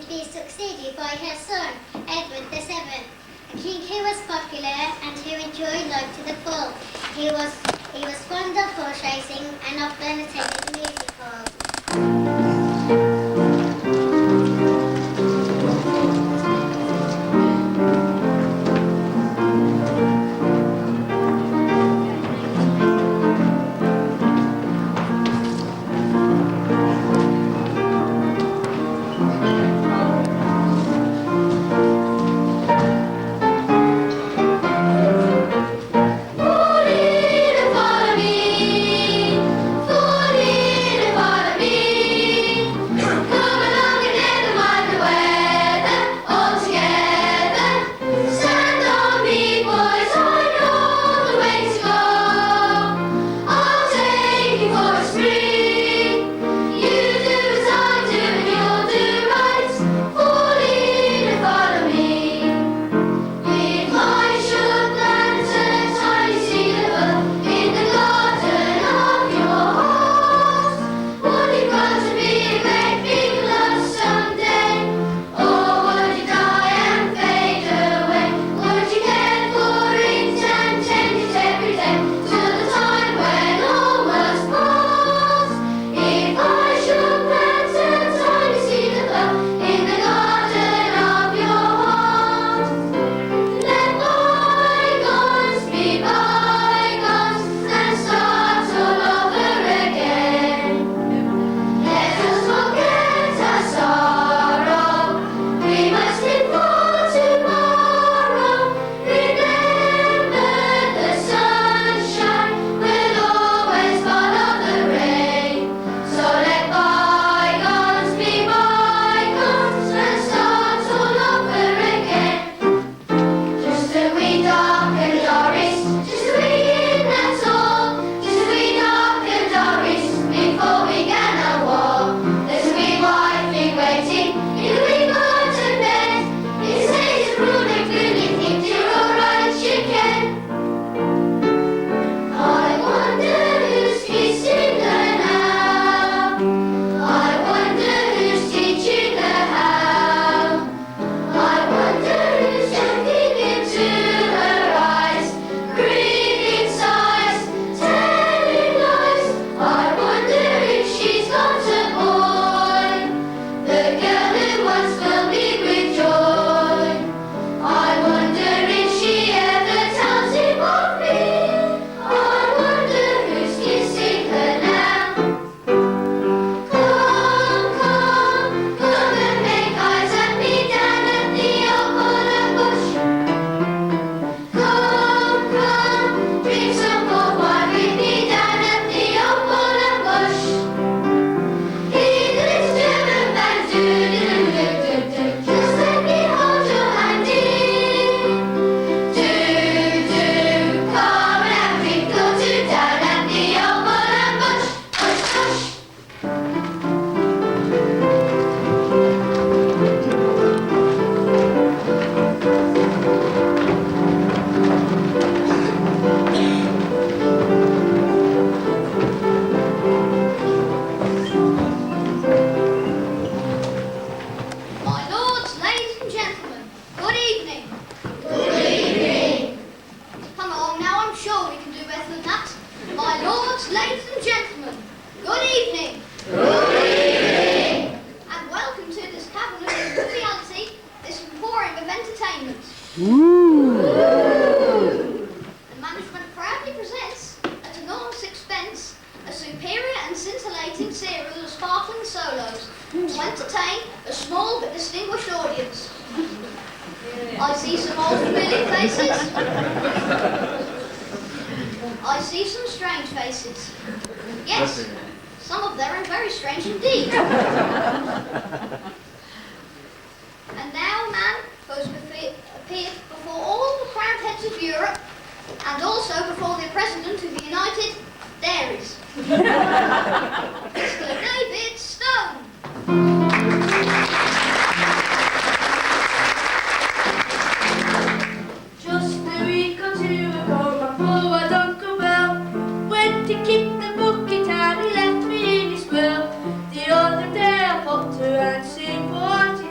be succeeded by her son, Edward VII, a king who was popular and who enjoyed life to the full. He was fond of horse racing and often attended music halls.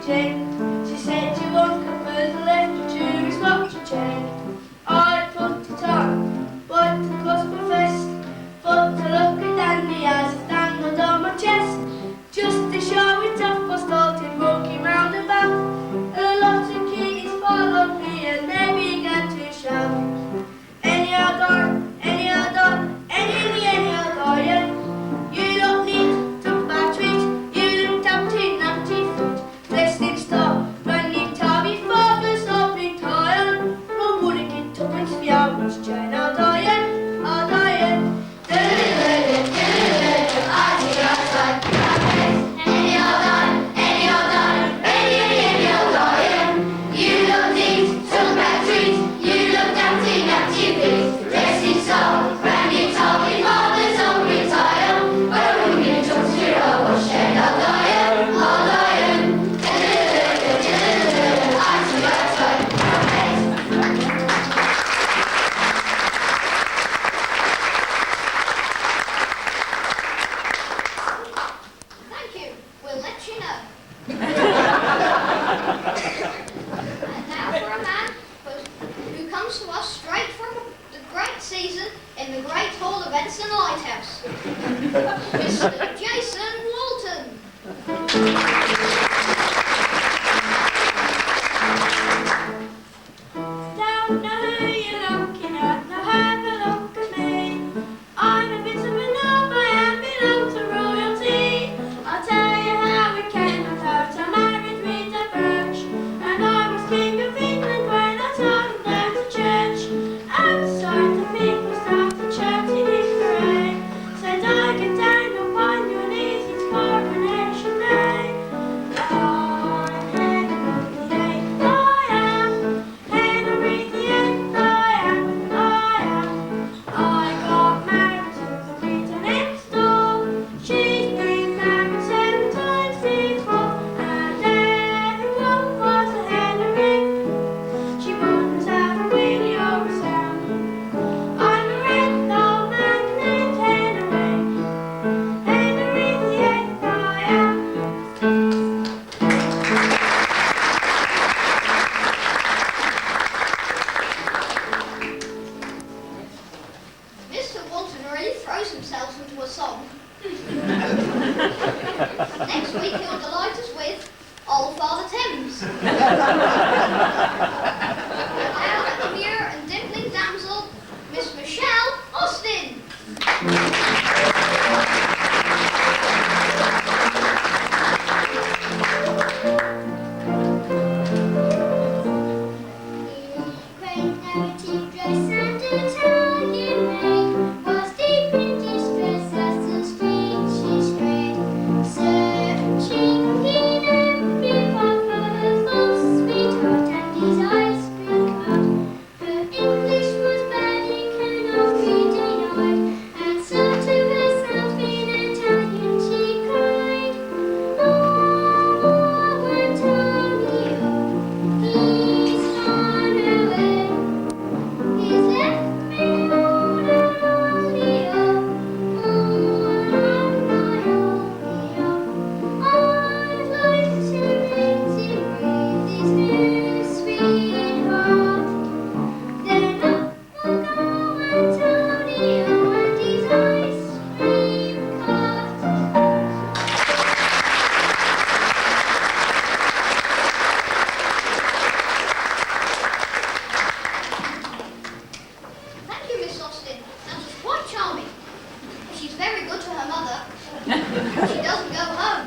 Jane Now, demure and dimpling damsel, Miss Michelle Austin. Great narrative dress and Italian maid was deep in distress as the street she strayed, searching in every part for her false sweetheart and his ice cream cart. Her English was bad, it cannot be denied, and so to herself in Italian she cried, "Oh, Antonio, he's gone away. He's left me all lonely, oh, my only, I'd like to meet him with his new sweetheart. Then up will go Antonio and his ice cream cart." Thank you, Miss Austin. That was quite charming. She's very good to her mother. She doesn't go home.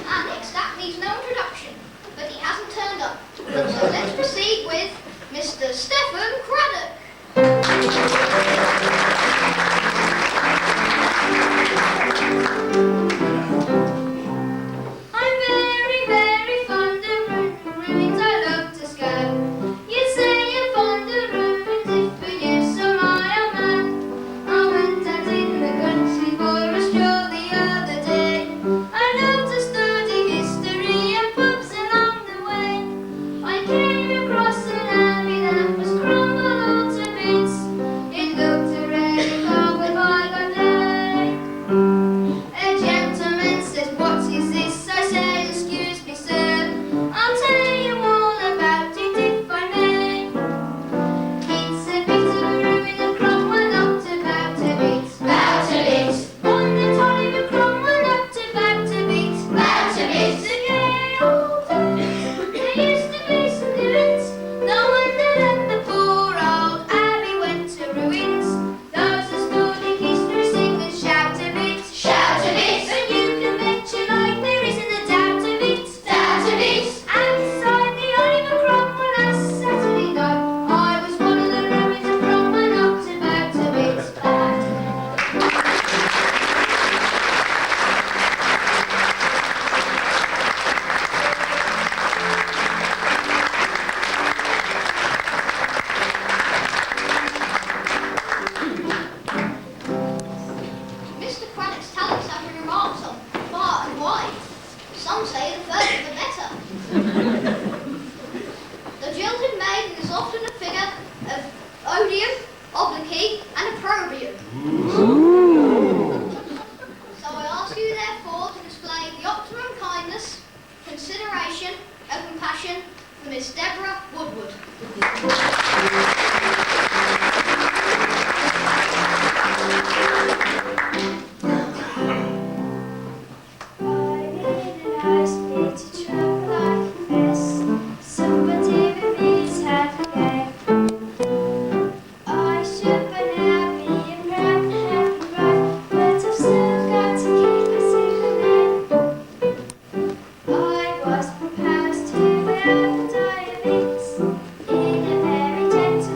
Our next act needs no introduction, but he hasn't turned up. So let's proceed with Mr. Stephen Craddock. I'm very, very fond of ruins. I love to scan. You say you're fond of ruins if for you so I am mad. I went out in the country for a stroll the other day. I love to study history and pubs along the way. I came across an abbey that was crumbled all to bits. It looked a relic of a bygone day. A gentleman says, "What is this?" I say, "Excuse me, sir, I'll tell you all about it if I may. It's a bit of a ruin of Cromwell knocked about a bit, about a bit. On the time of Cromwell knocked about a bit, about a bit. The gay old days, there used to be some doings. No wonder that the poor old abbey went to ruins. Those who study history sing and shout a bit, shout a bit. And you can venture like there isn't a doubt of it, doubt of it. Outside the Oliver Cromwell last Saturday night, I was one of the ruins of Cromwell knocked about a bit, bad." Mr. Craddock's talents have been remarked on far and wide. Some say the further the better. The jilted maiden is often a figure of odium, obloquy, and opprobrium. So I ask you therefore to display the optimum kindness, consideration, and compassion for Miss Deborah Woodward. I'm in a nice pretty trunk I confess. Somebody with me's had again. I should be happy and proud and happy right, but I've still got to keep a secret name. I was proposed to without the diamonds in a very gentle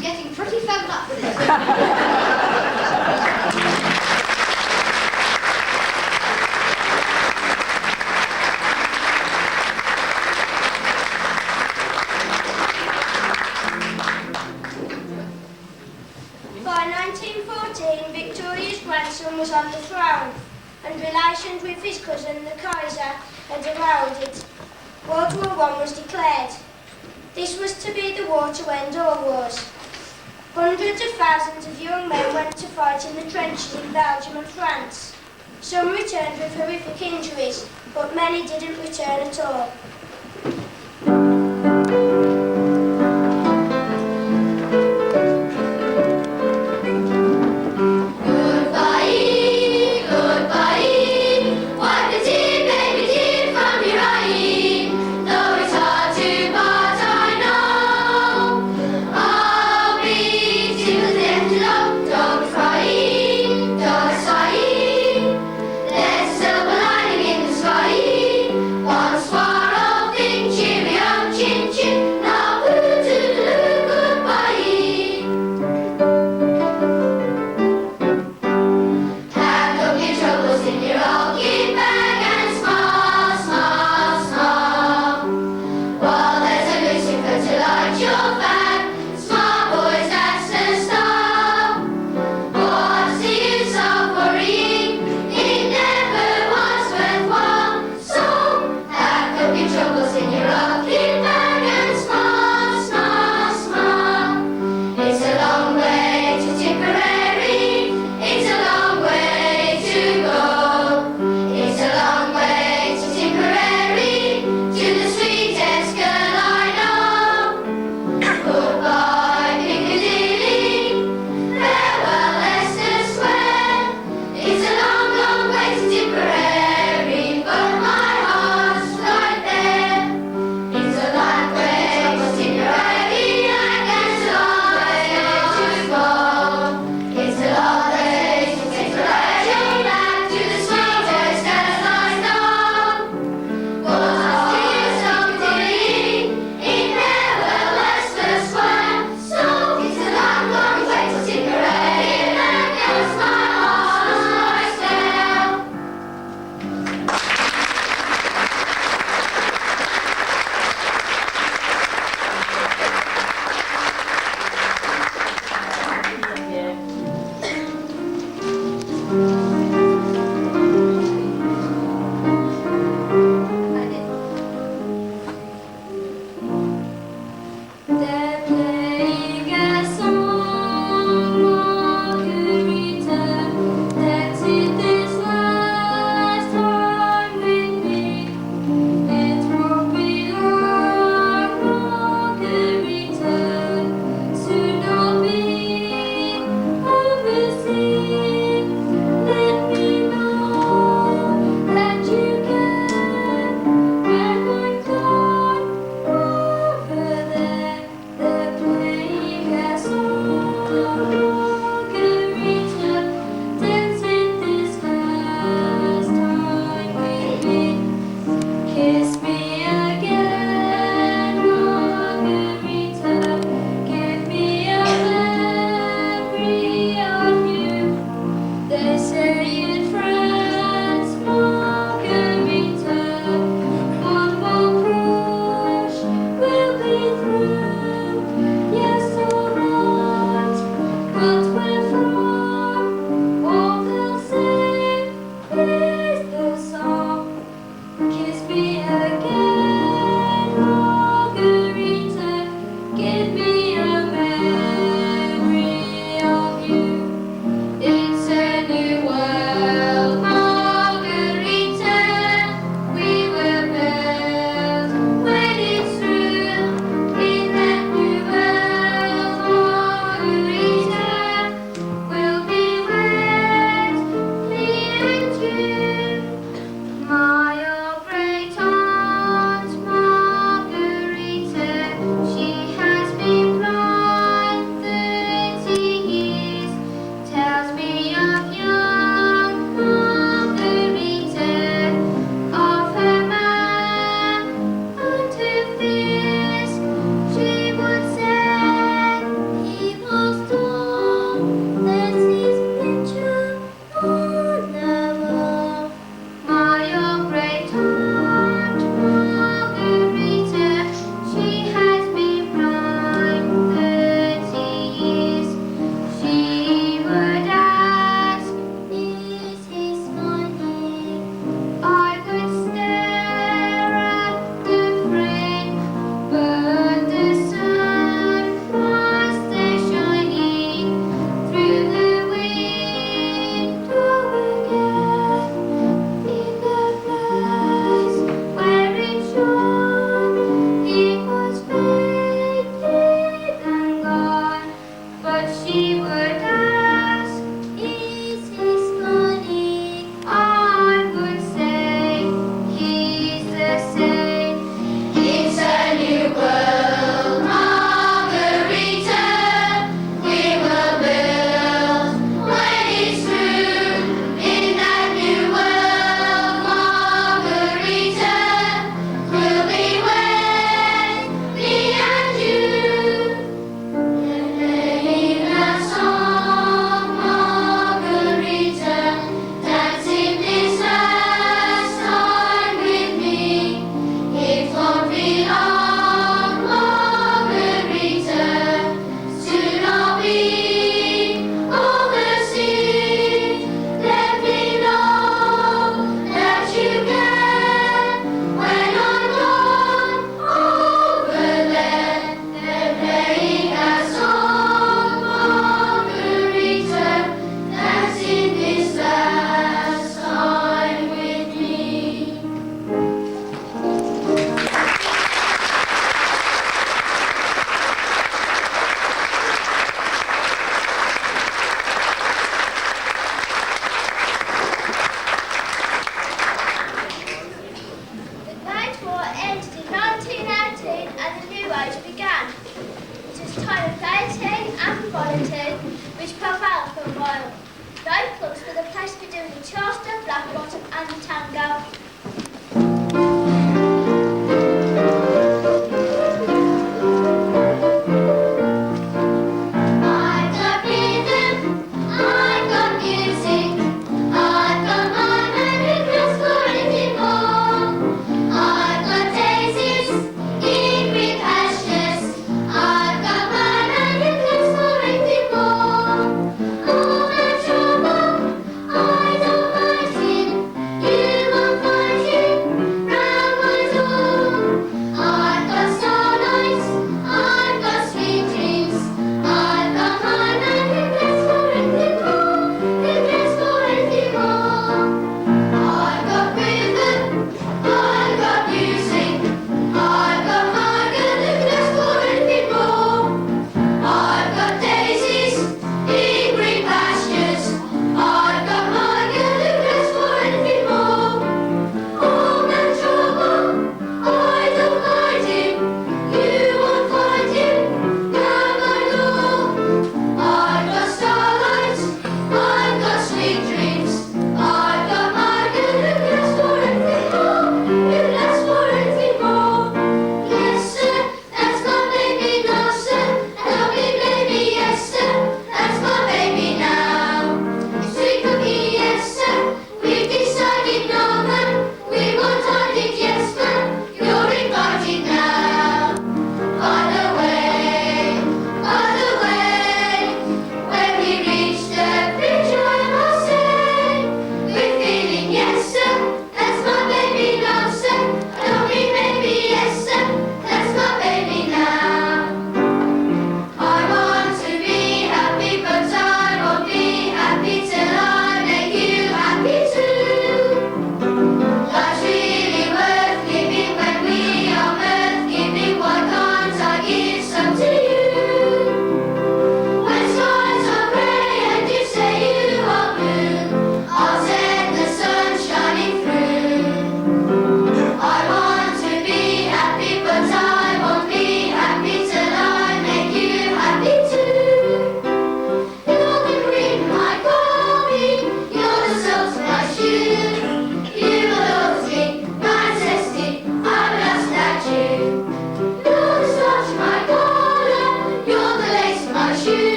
was getting pretty fed up with it. By 1914, Victoria's grandson was on the throne, and relations with his cousin, the Kaiser, had eroded. World War I was declared. This was to be the war to end all wars. Hundreds of thousands of young men went to fight in the trenches in Belgium and France. Some returned with horrific injuries, but many didn't return at all. she would ask, is he smiling? I would say, he's the same. It's a new world, Margarita, we will build when it's through. In that new world, Margarita, we'll be wed, me and you. They're playing a song, Margarita, dancing this last time with me. It won't be long, Margarita, soon I'll be overseas. Let me know that you can when I'm gone over there. They're playing a song, Margarita, dancing this last time with me. The Great War ended in 1918 and the new age began. It was time of gaiety and frivolity which prevailed for a while. Nightclubs were the place for doing the Charleston, Black Bottom and the tango. I've got rhythm, I've got music, I've got my man who feels for anything more. I've got daisies in green pastures, I've got my man who feels for anything more. All that trouble, I don't mind him, you won't find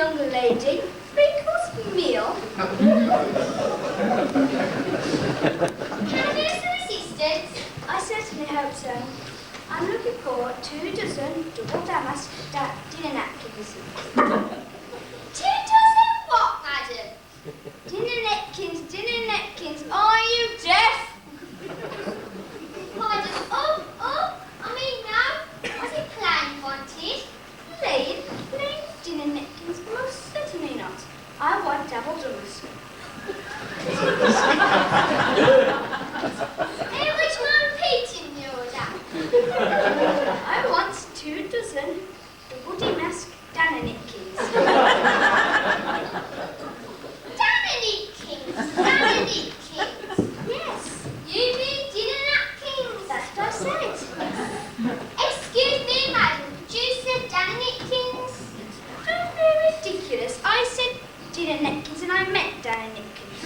young lady, 3-course meal. Can I do some assistance? I certainly hope so. I'm looking for 2 dozen double damask dinner napkins. 2 dozen what, madam? Dinner napkins. Are you deaf? Pardon. I mean no. Was it plain you wanted? Plain dinner napkins? Most certainly not. I want double doubles. Hey, which one repeating the order? I want 2 dozen double damask dinner napkins. Danny Kings. Yes, You mean dinner napkins? that's what I said. Excuse me, madam. Did you say Danny Kings? Don't be ridiculous. I said dinner napkins and I meant dinner napkins.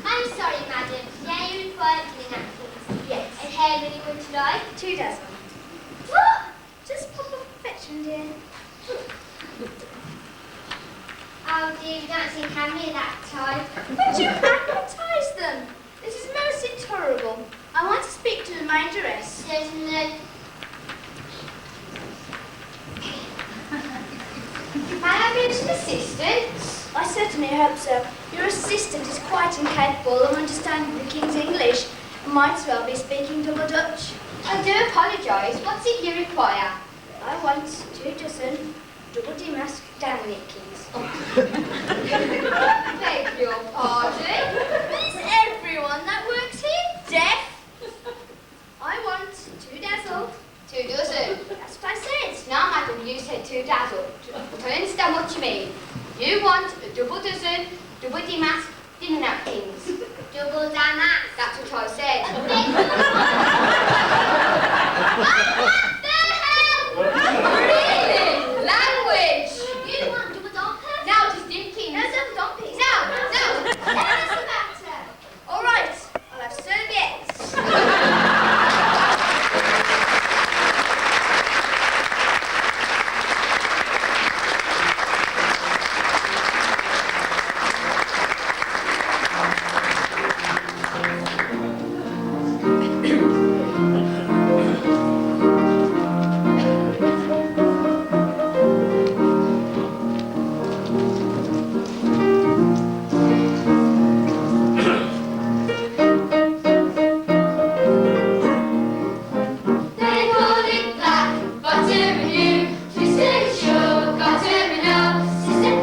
I'm sorry, madam. Yeah, you require dinner napkins. Yes, And how many would you like? 2 dozen. What? Just pop up perfection, dear. Oh dear, you don't seem to have me that time. But you advertise them. This is most intolerable. I want to speak to the manageress. Certainly. May I be some assistance? I certainly hope so. Your assistant is quite incapable of understanding the King's English and might as well be speaking double Dutch. I do apologise. What's it you require? I want 2 dozen double damask dinner napkins. Beg your pardon. Is everyone that works here deaf? I want 2 dazzled. 2 dozen. That's what I said. Now, madam, you said 2 dazzled. But I understand what you mean. You want a double dozen, double damask dinner napkins. Double damask. That's what I said. What the hell? Really? Language. You want double dumpers? Now, just dinner No double dumpers. No. What's the matter? All right, I'll have serviettes. They call it black, but you say sure, got terminal. Sister,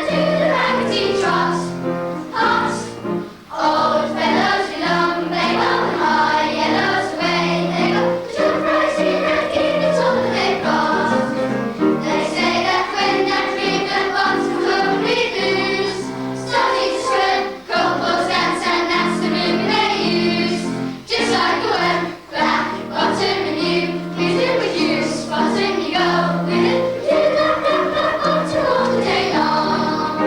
to the raggedy trot. Hot, old fellows belong, they go high, yellows away, they go to the pricing and keep it all they've got. They say that when that ribbon box comes loose, starting to swim, couples dance and that's the movie they use. Just like the web, black, bottom and you do with use, bottom you go, with it, do that, bottom all the day long.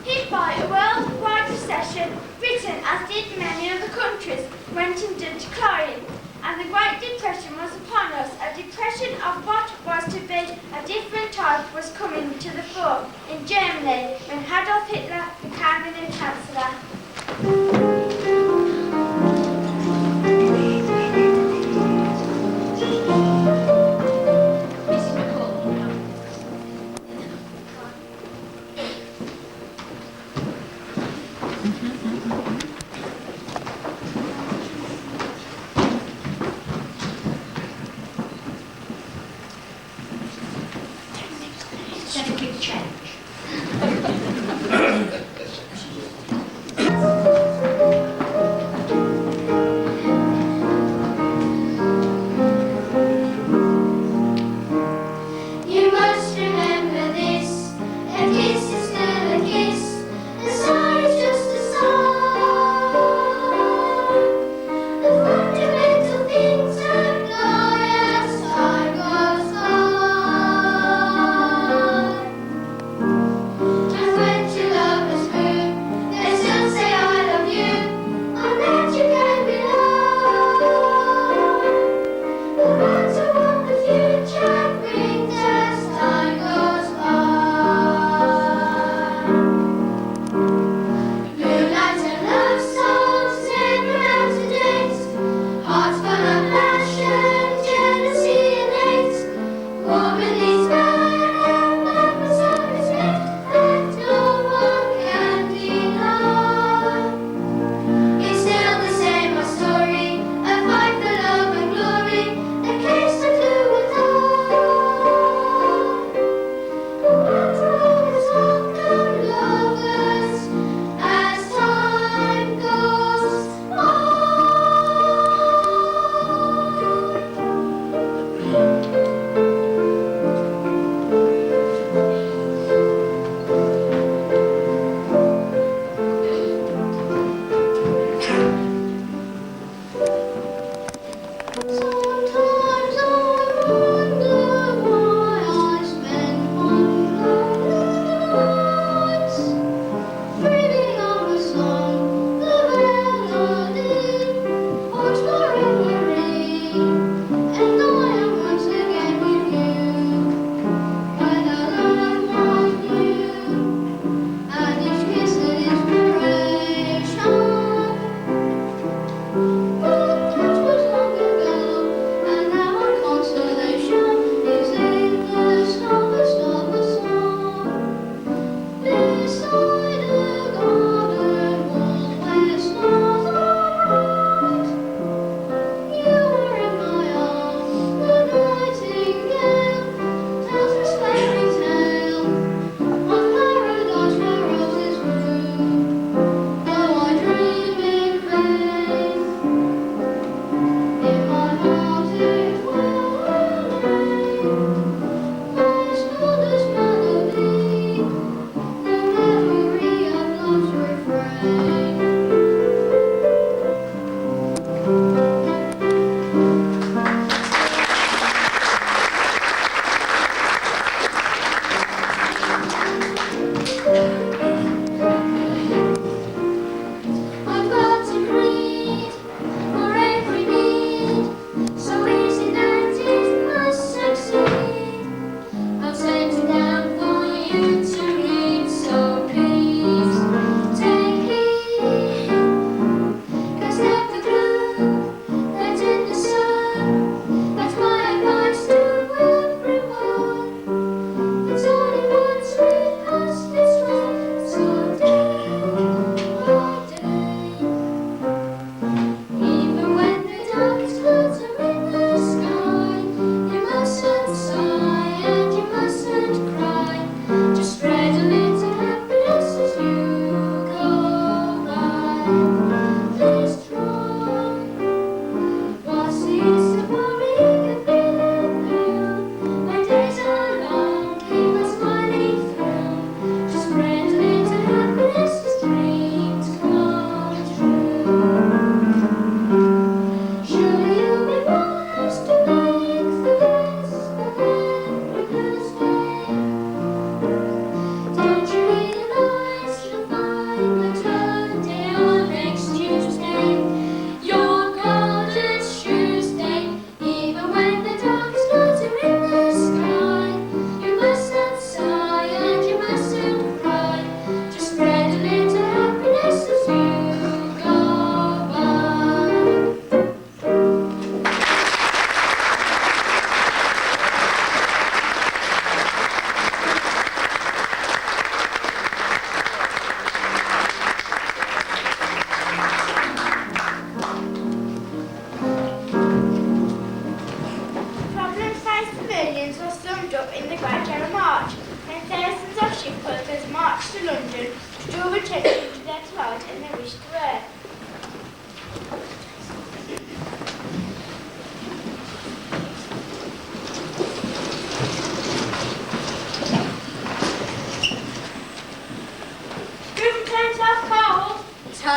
Hit by a worldwide recession, Britain, as did many other countries, went into decline, and the Great Depression was upon us. A depression of what was to be a different type was coming to the fore in Germany when Adolf Hitler became the new Chancellor. You must remember this, a kiss is still a kiss, a sigh is just a sigh. The fundamental things have gone as time goes by.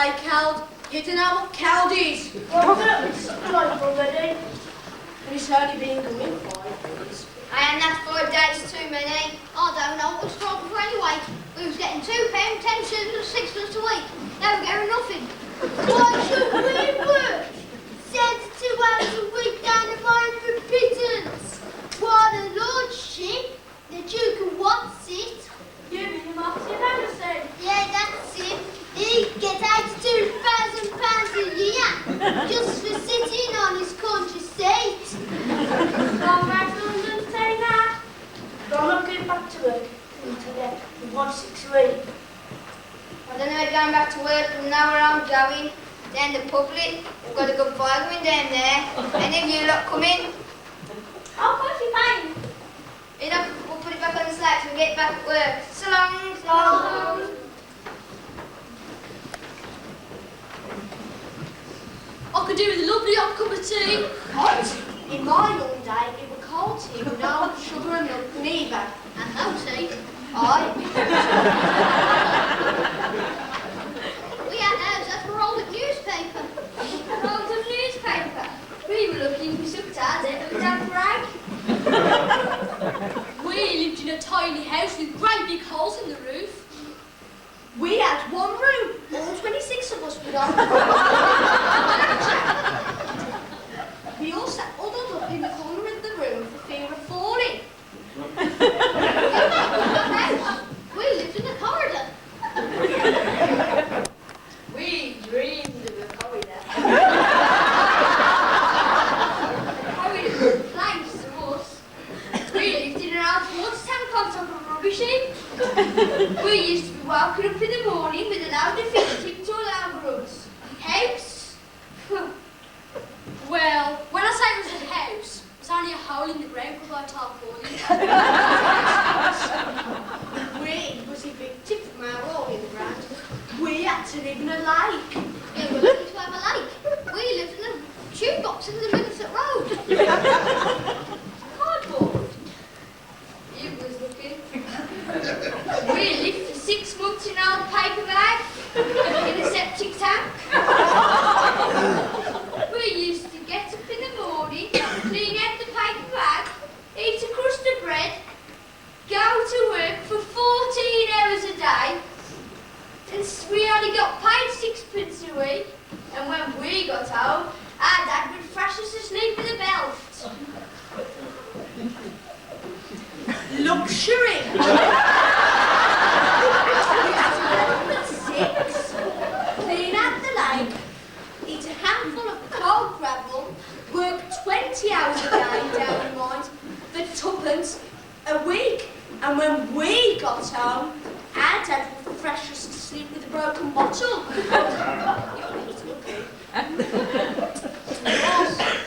say cowed. You don't know what cowed is. Well, it's like already. And it's only been going 5 days. And that's 5 days too many. I don't know what's wrong with anyway. We was getting £2, 10 shillings and 6 a week. Now we're getting nothing. Why should we work 72 hours a week down the mine for pittance? Why the lordship, the Duke of what's it? You mean Martin Anderson? Yeah, that's him. He gets £82,000 a year just for sitting on his country seat. Gone back to London today now. I'm not going back to work until then. 1 week. I don't know if going back to work from now where I'm going. Down the public, we've got a good fire going down there. Any of you lot come in? Oh, of course you fine. You know, we'll put it back on the slats and get back at work. So long. So long. I could do with a lovely hot cup of tea. Hot? In my young day, it was cold tea with no sugar and milk neither. And no tea. Aye. We had ours as we're old newspaper. Rolled of newspaper. We were looking for some tads out of damn rag. We lived in a tiny house with great big holes in the roof. We had one room. All 26 of us were on. We all sat huddled up in the corner of the room for fear of falling. We lived in a corridor. We dreamed of a corridor. Corridor was a place to us. We lived in an old water tank on top of a rubbish heap. We used to be woken up in the morning with a loud of fish tipped all over us. House? Well, when I say it was a house, it was only a hole in the ground with our tarpaulin. We was evicted from our hole in the ground. We had to live in a lake. We were lucky to have a lake. We lived in a tube box in the Middlesex Road. Cardboard. You was looking. We lived for 6 months in an old paper bag in a septic tank. We used to get up in the morning, clean out the paper bag, eat a crust of bread, go to work for 14 hours a day, and we only got paid 6p a week. And when we got home, our dad would thrash us asleep with a belt. Luxury. Six. Clean out the lake, eat a handful of cold gravel, work 20 hours a day down the mines for 2p a week. And when we got home, our dad would thrash us to sleep with a broken bottle.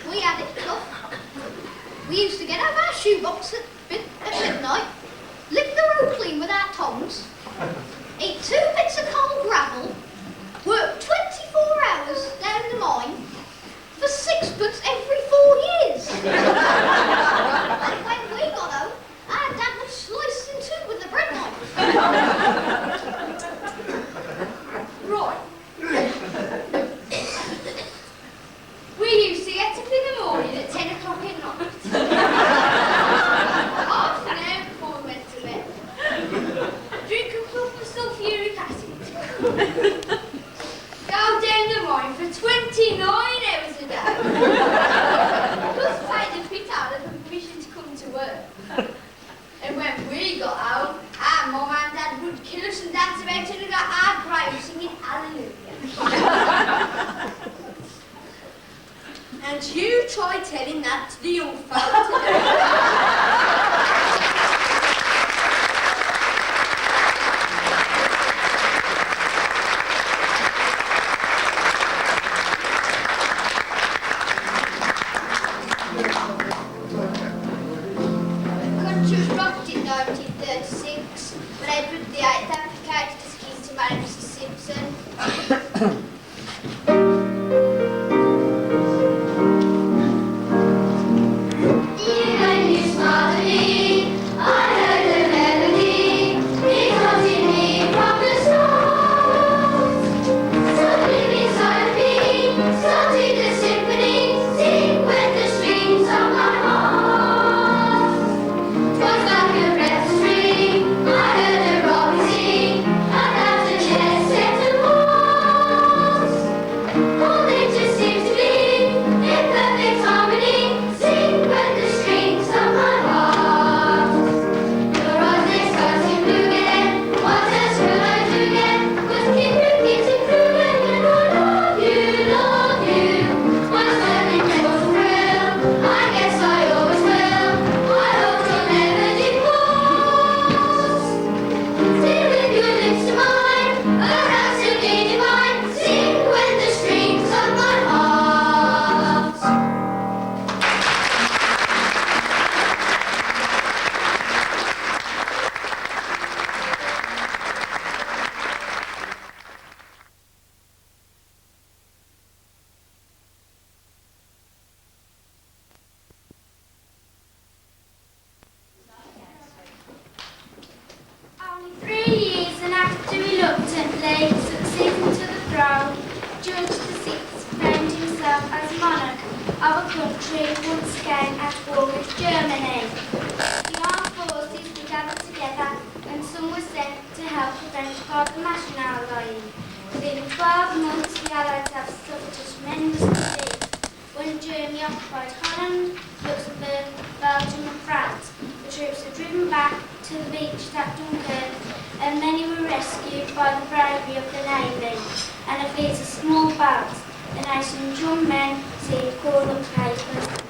We had it tough. We used to get out of our shoebox at midnight, lick the road clean with our tongs, eat 2 bits of cold gravel, work 24 hours down the mine for 6p every 4 years. And when we got home, our dad would slice in two with the bread knife. Right. We used to get up in the morning at 10 o'clock at night. Half an hour before we went to bed. Drink a cup of sulphuric acid. Go down the mine for 29 hours a day. Plus pay the pit out of the permission to come to work. And when we got home, our mum and dad would kill us and dance about till we got our grave singing hallelujah. And you try telling that to the young folk today. The country was rocked in 1936 when Edward VIII abdicated his king to marry Mrs. Simpson. Yeah! Blake, succeeding to the throne, George VI found himself as monarch of a country once again at war with Germany. The armed forces were gathered together and some were sent to help prevent the national line. Within 12 months, the Allies have suffered a tremendous defeat. When Germany occupied Holland, Luxembourg, Belgium and France, the troops were driven back to the beaches at Dunkirk and many were rescued by the bravery of the Navy and a fleet of small boats. The nation's young men received call-up papers.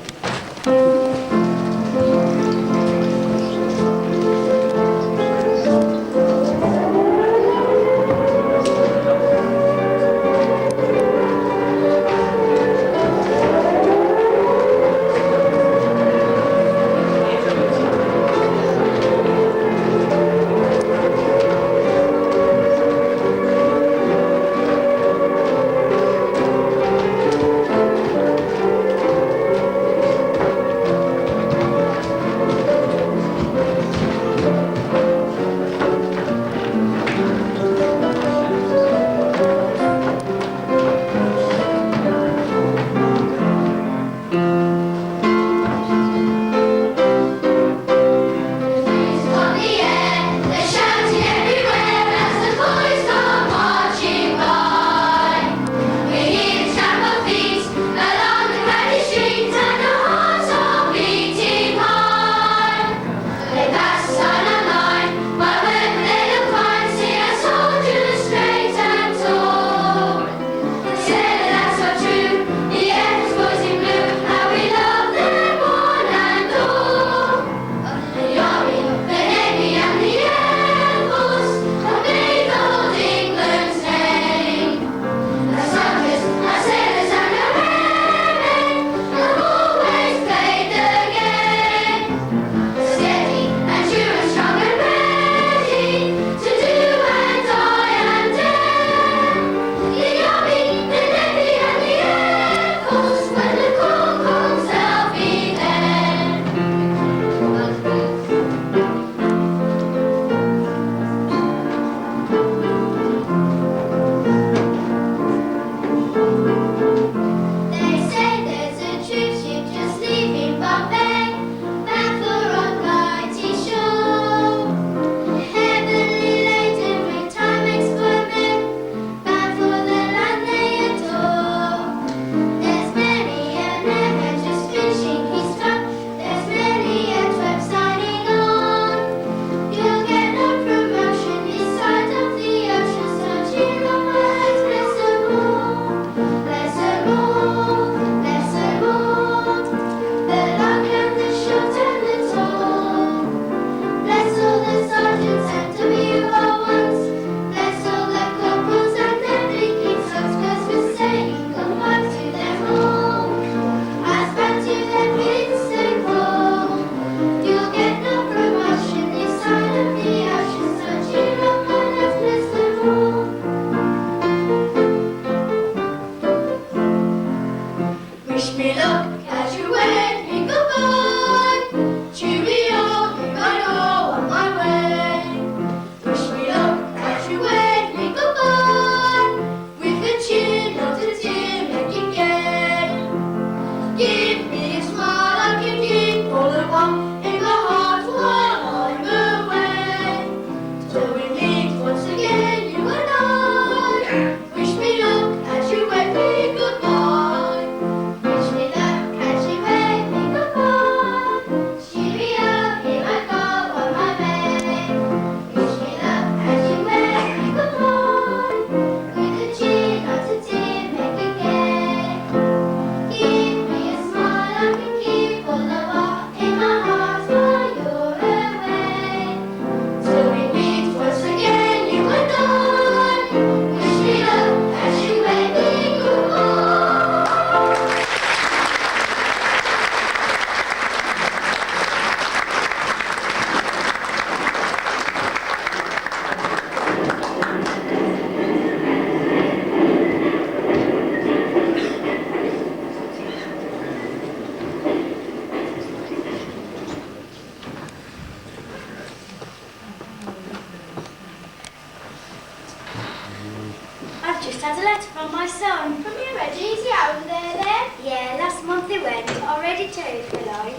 just had a letter from my son. From you, Reggie? Is he out there then? Yeah, last month he went. Already too, if you like.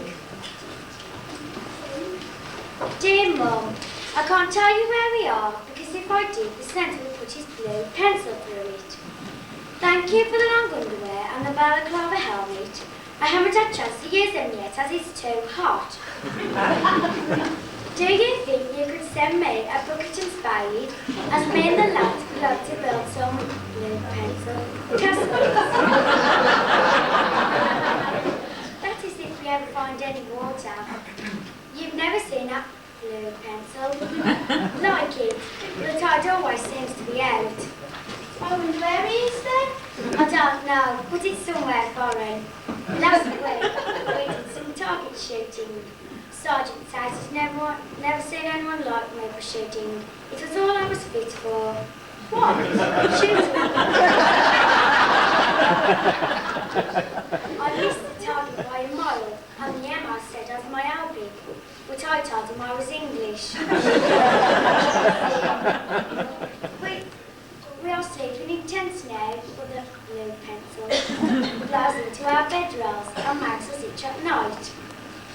Dear Mum, I can't tell you where we are, because if I did, the centre would put his blue pencil through it. Thank you for the long underwear and the balaclava helmet. I haven't had a chance to use them yet, as it's too hot. Do you think you could send me a bucket and spade, as me and the lads would like to build some blue pencil castles? That is if we ever find any water. You've never seen a blue pencil like it, the tide always seems to be out. Oh, and where is then? I don't know, but it's somewhere foreign. Last week, we did some target shooting. Sergeant says he's never seen anyone like me for shooting. It was all I was fit for. What? Shooting. I missed the target by a mile, and the MI said I was myopic, but I told him I was English. We are sleeping in tents now for the blue pencil. Blows into our bedrolls and makes us itch at night.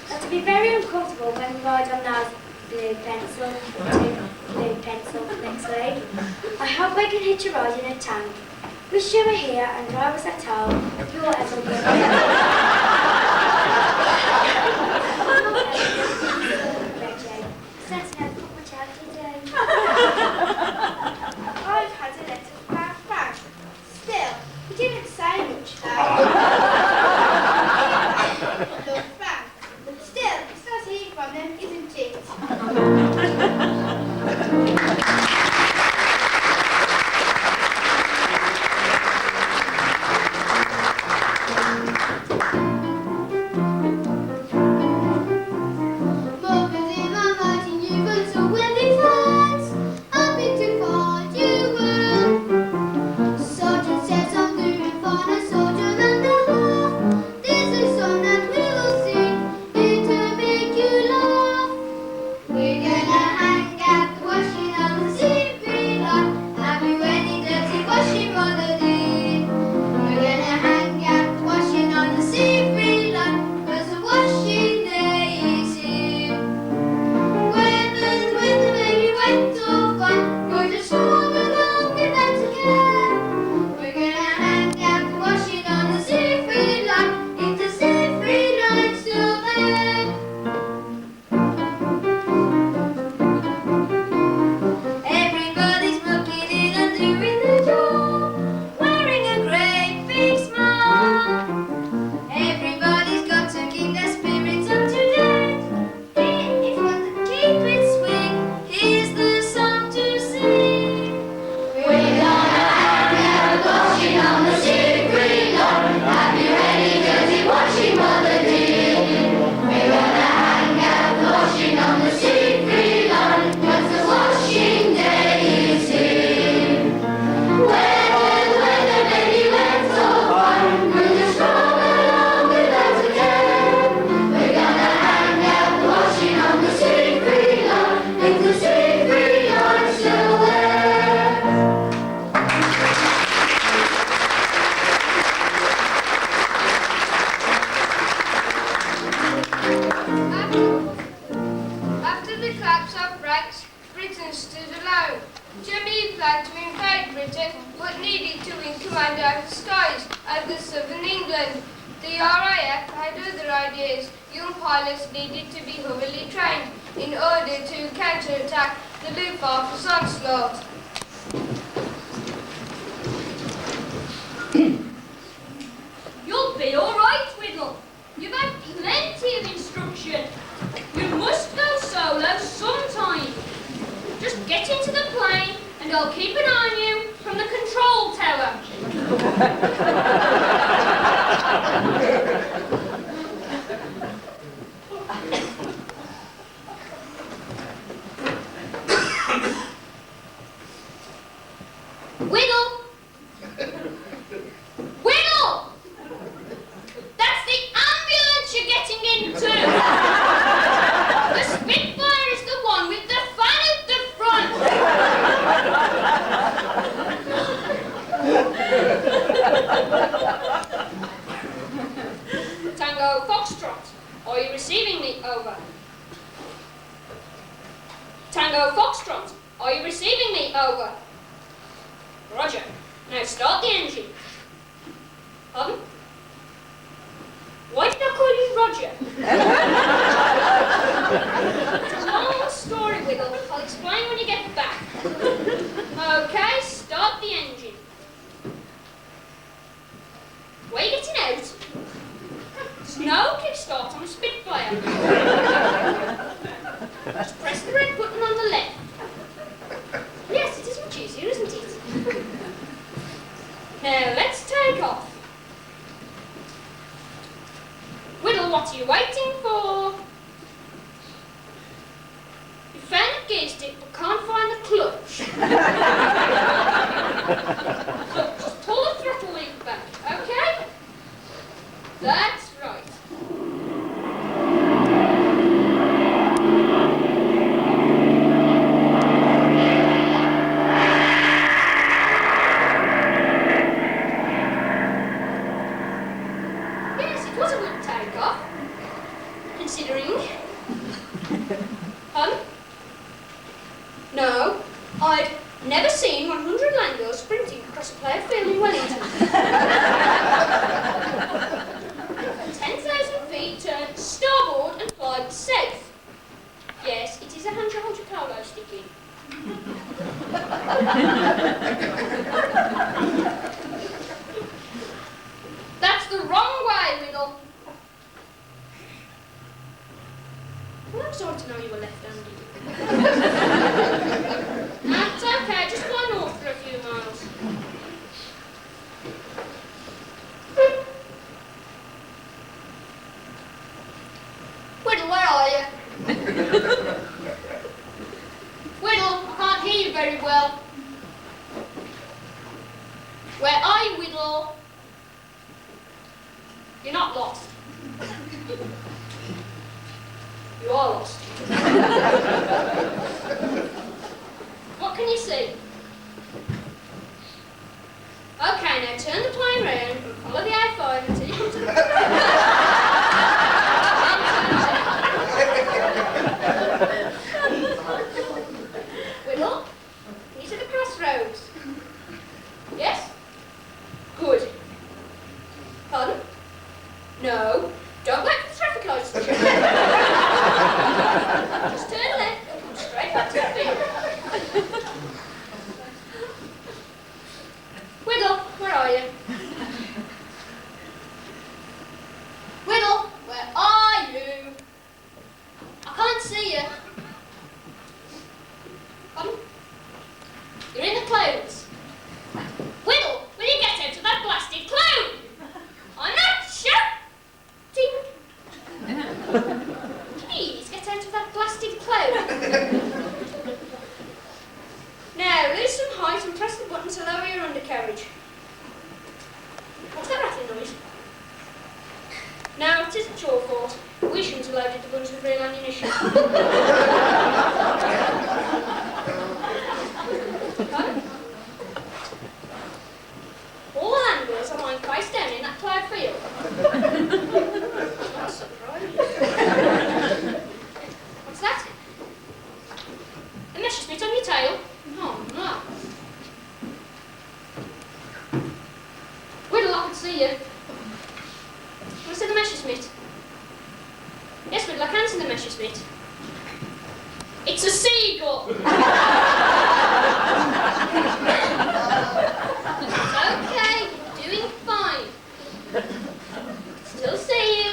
That'll be very uncomfortable when we ride on those blue pencil next week. I hope I can hitch a ride in a tank. Wish you were here and I was at home. You're ever good. I've had a letter from our Frank. Still, he didn't say much though. Love Frank. Still, it's not hearing from them, isn't it? Tango Foxtrot, are you receiving me? Over. Roger. Now start the engine. Pardon? Why did I call you Roger? It's a long story, Wiggle. I'll explain when you get back. Okay, start the engine. Where are you getting out? There's no kickstart on a Spitfire. Just press the red button on the left. Yes, it is much easier, isn't it? Now, let's take off. Whittle, what are you waiting for? You found the gear stick but can't find the clutch. Look, just pull the throttle lever back, okay? That's right. Yes, it was a good takeoff, considering. Pardon? No, I'd never seen 100 Langos sprinting across a player field in Wellington. 10,000 feet, turn starboard and fly south. Yes, it is a hand you hold your polo stick in. That's the wrong way, Riddle. Well, I'm sorry to know you were left-handed. That's okay, just fly north for a few miles. Whittle, where are you? Whittle, I can't hear you very well. Where are you, Whittle? You're not lost. You are lost. What can you see? Okay, now turn the plane round and follow the A5 until you come to the... Whittle, can you see the crossroads? Yes? Good. Pardon? No. Don't wait for the traffic lights to change. Just turn left and come straight back to the field. Whittle, where are you? Whittle, where are you? I can't see you. Pardon? You're in the clouds. Whittle, will you get out of that blasted cloud? I'm not shouting. Please get out of that blasted cloud. Now, lose some height and press the button to lower your undercarriage. What's that rattling noise? No, it isn't your fault. We shouldn't have loaded the guns with real ammunition. Pardon? All the handlers are lying face down in that cloud field. I'm not surprised. What's that? A Messerschmitt on your tail? Oh, no. Whittle, I can see you. Want to see the Messerschmitt? Yes, Whittle, I can see the Messerschmitt. It's a seagull! It's okay, you're doing fine. Still see you.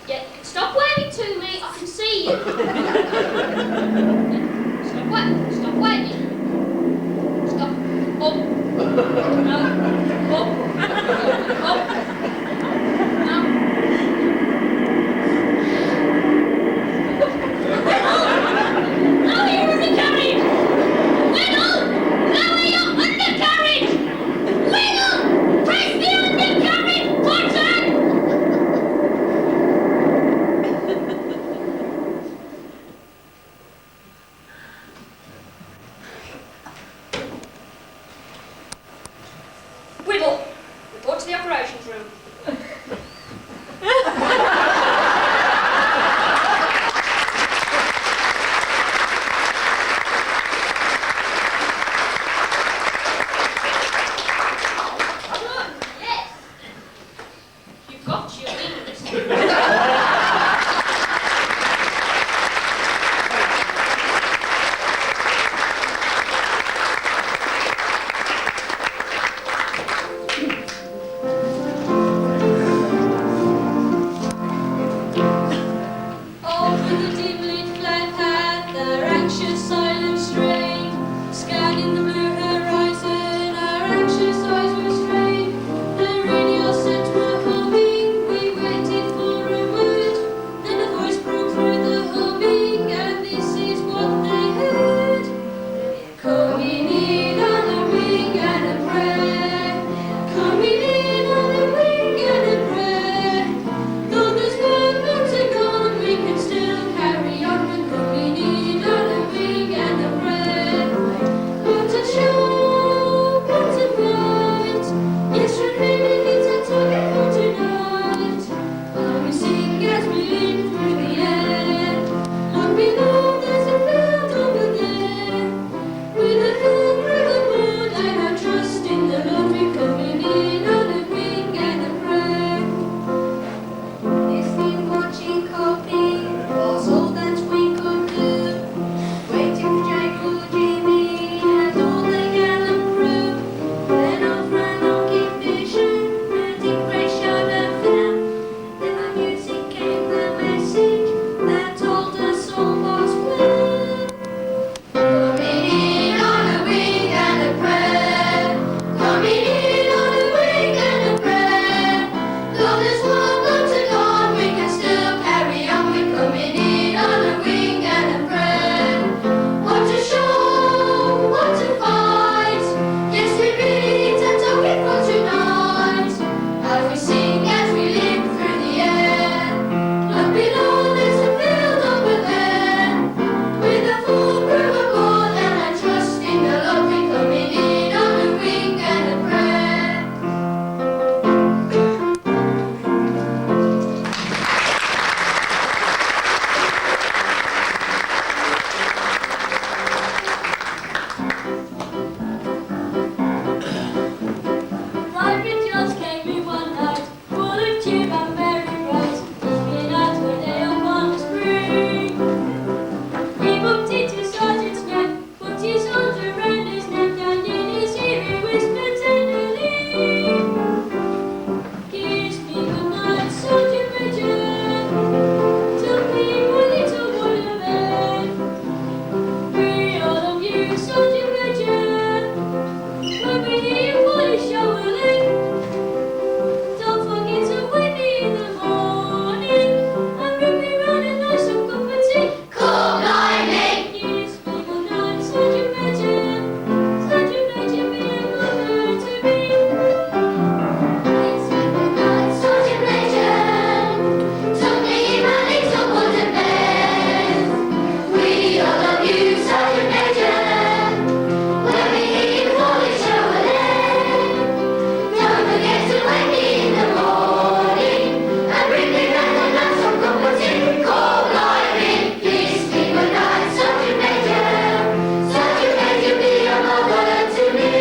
Yeah, you can stop waving to me, I can see you. Stop waving. Stop. Up. No. Up. Up. No. No, you're undercarriage! Whittle! Lower your undercarriage! Whittle! Press the undercarriage button! Whittle, report to the operations room. Coming in on a wing and a prayer. Coming in on a wing and a prayer. Though there's problems are gone, we can still carry on. We're coming in on a wing and a prayer. What a show, what a fight. Yes, we really need to talk about tonight. While we sing as we leap through the air. Look below, there's a field over there. With a full crew aboard and our trust in the Lord, we're coming in on a wing and a prayer. If we watching copy was all that we could do, waiting for Jacob, Jimmy, and all the gallant crew. Then off ran on Kingfisher, heading fresh out of them. Then the music came, the message that told us all was well. Coming in on a wing and a prayer. Coming in on a wing and a prayer. Though there's problems are gone, we can still carry on. We're coming in on a wing and a prayer. What a show, what a fight. Yes, we really need to talk it for tonight. As we sing, as we leap through the air. Look below, there's a field over there. With a full crew aboard and I trust in the Lord, we're coming in on a wing and a prayer. Private Jones came in one night, full of cheer and very bright. Looking out one day upon the spring. He bumped into Sergeant's neck, put his arms around his neck, and in his ear he whispered tenderly, "Kiss me goodnight, Sergeant Major. Tell me my little boy of men. We all love you, Sergeant Major. When we hear your voice showing, don't forget to wake me in the morning and bring me round a nice cup of tea. Come lightning. Kiss me goodnight, Sergeant Major. Sergeant Major, be a mother to me. Kiss me goodnight, Sergeant Major. Tuck me in my little wooden bed. We all love you, Sergeant Major. When we hear your voice showing, don't forget to wake me in the morning and bring me round a nice cup of tea. Call lightning. Kiss me goodnight, Sergeant Major. Sergeant Major, be a mother to me.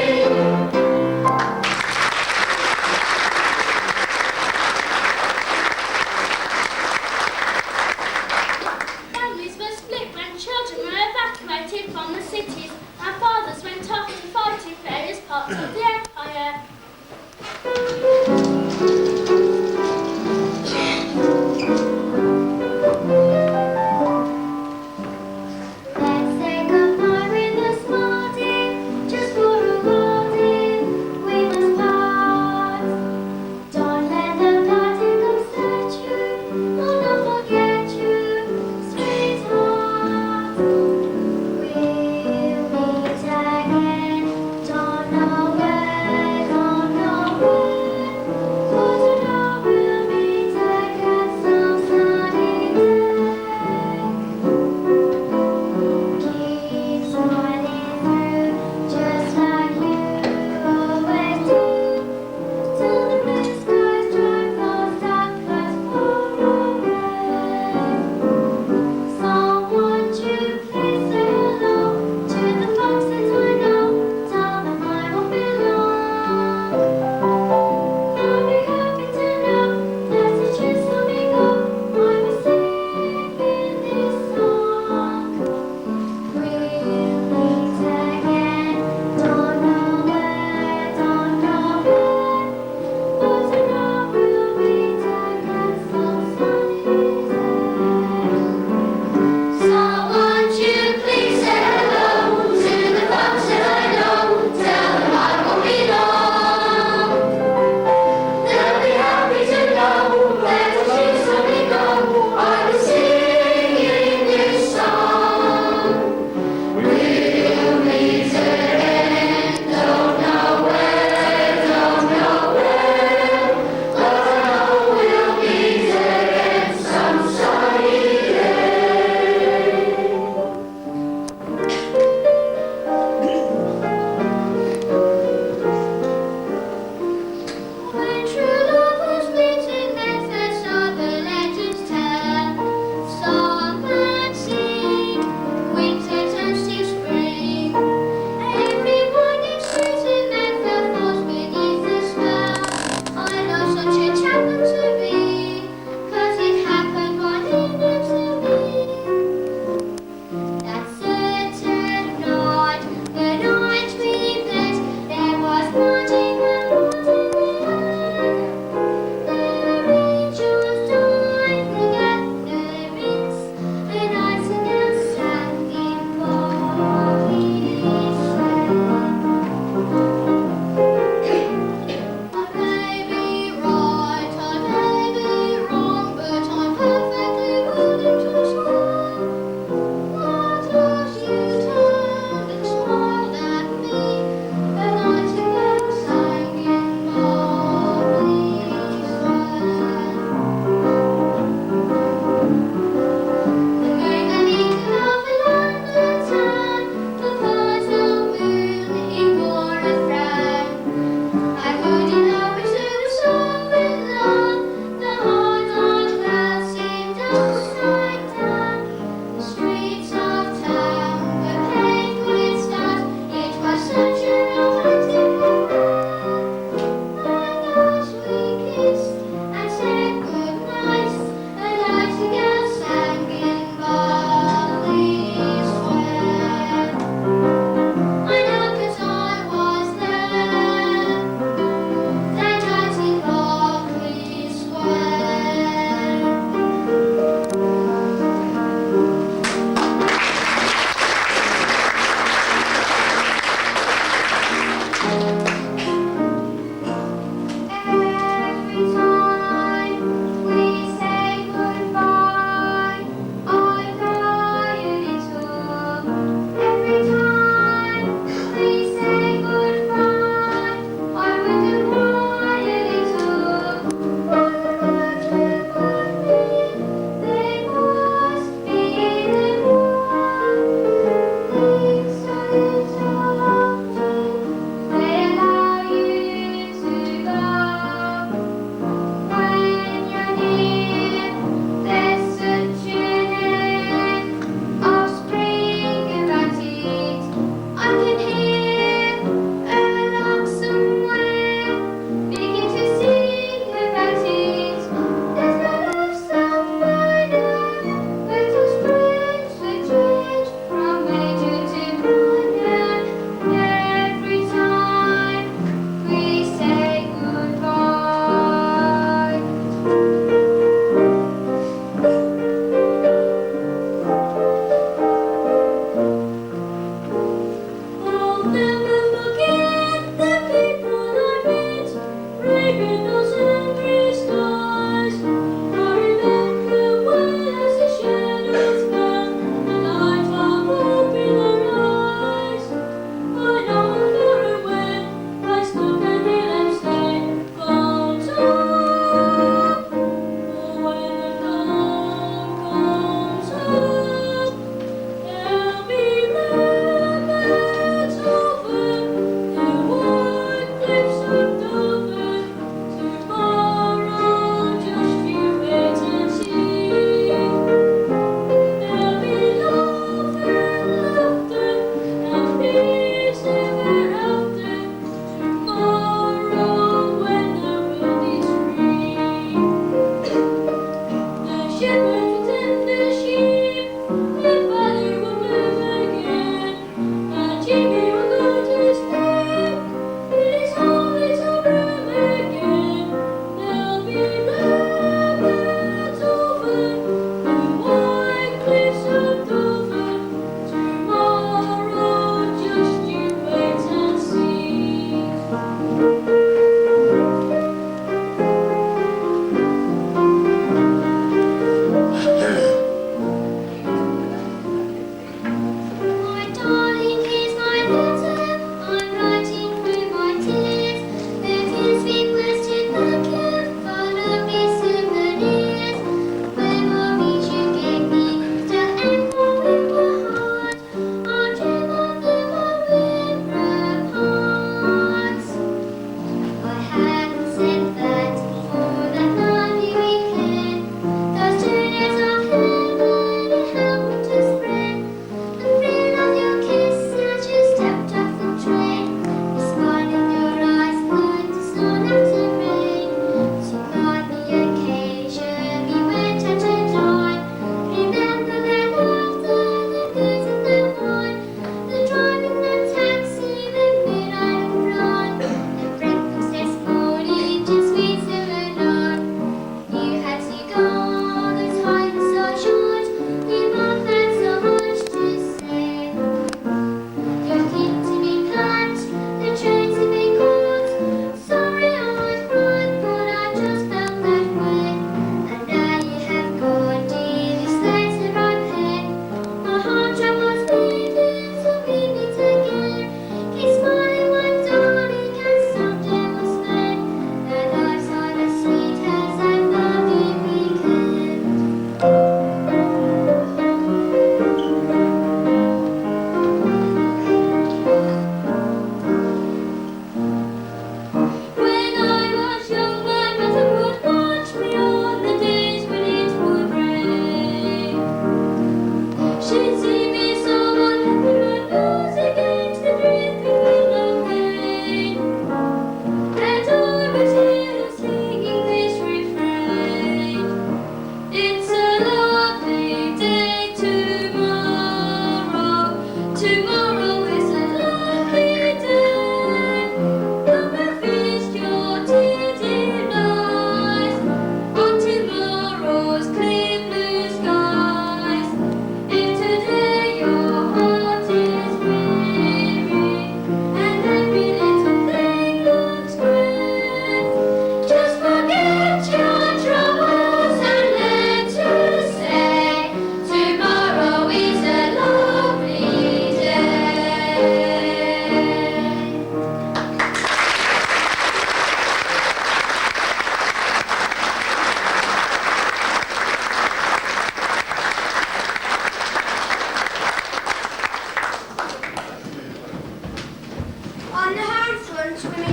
Families were split when children were evacuated from the cities and fathers went off to fight in various parts of the empire. Let's say goodbye with a small dear, just for a while, dear. We must part. Don't let the parting upset you, or not forget you, sweetheart. We'll meet again, don't know where.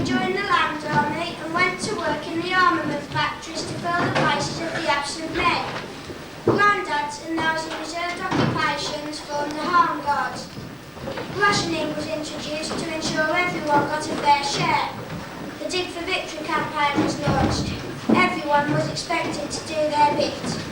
joined the Land Army and went to work in the armament factories to fill the places of the absent men. Granddads and those in reserved occupations formed the Home Guards. Rationing was introduced to ensure everyone got a fair share. The Dig for Victory campaign was launched. Everyone was expected to do their bit.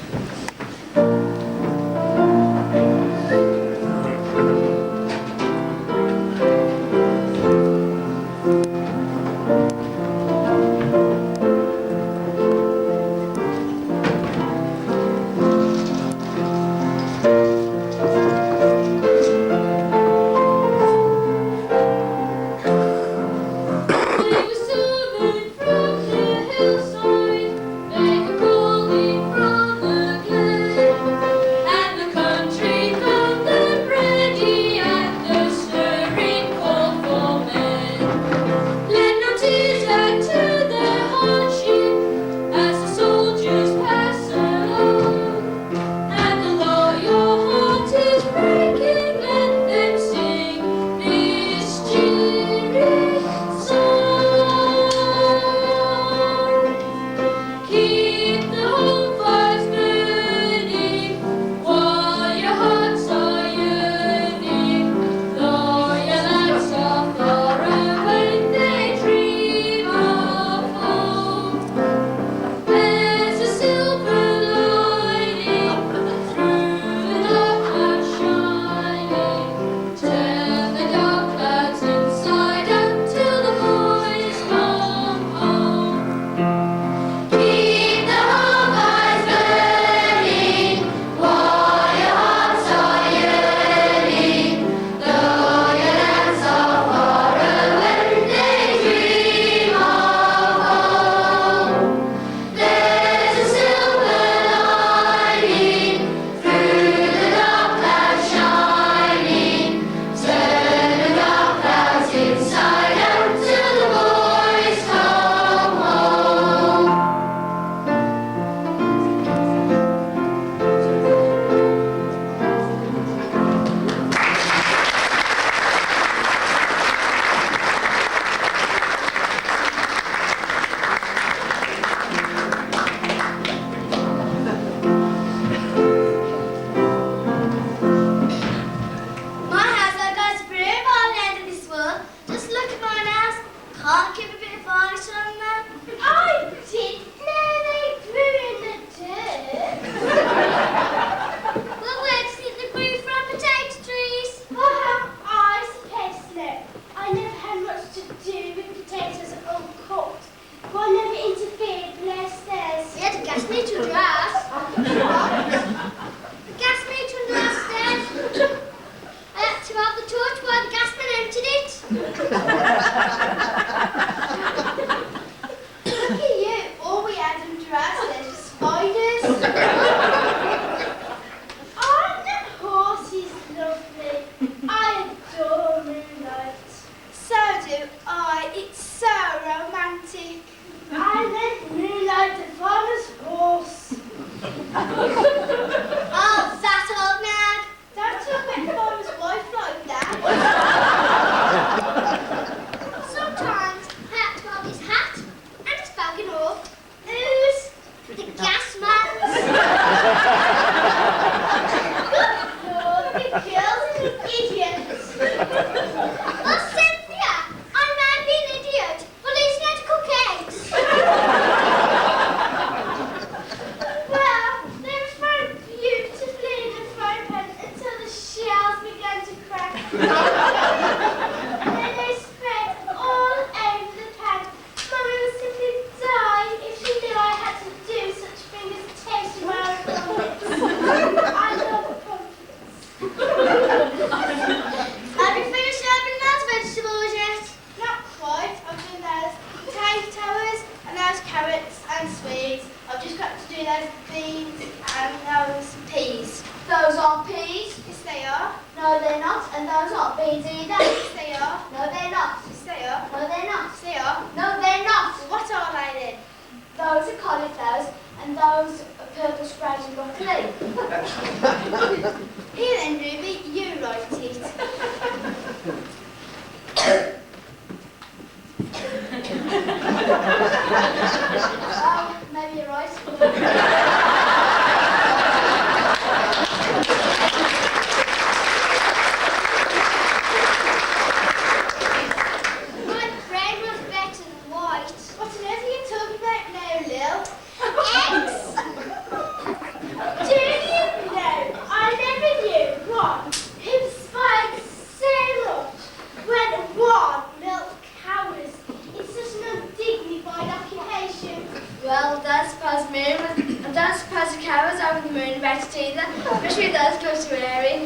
moon about it either, especially with those gloves you're wearing.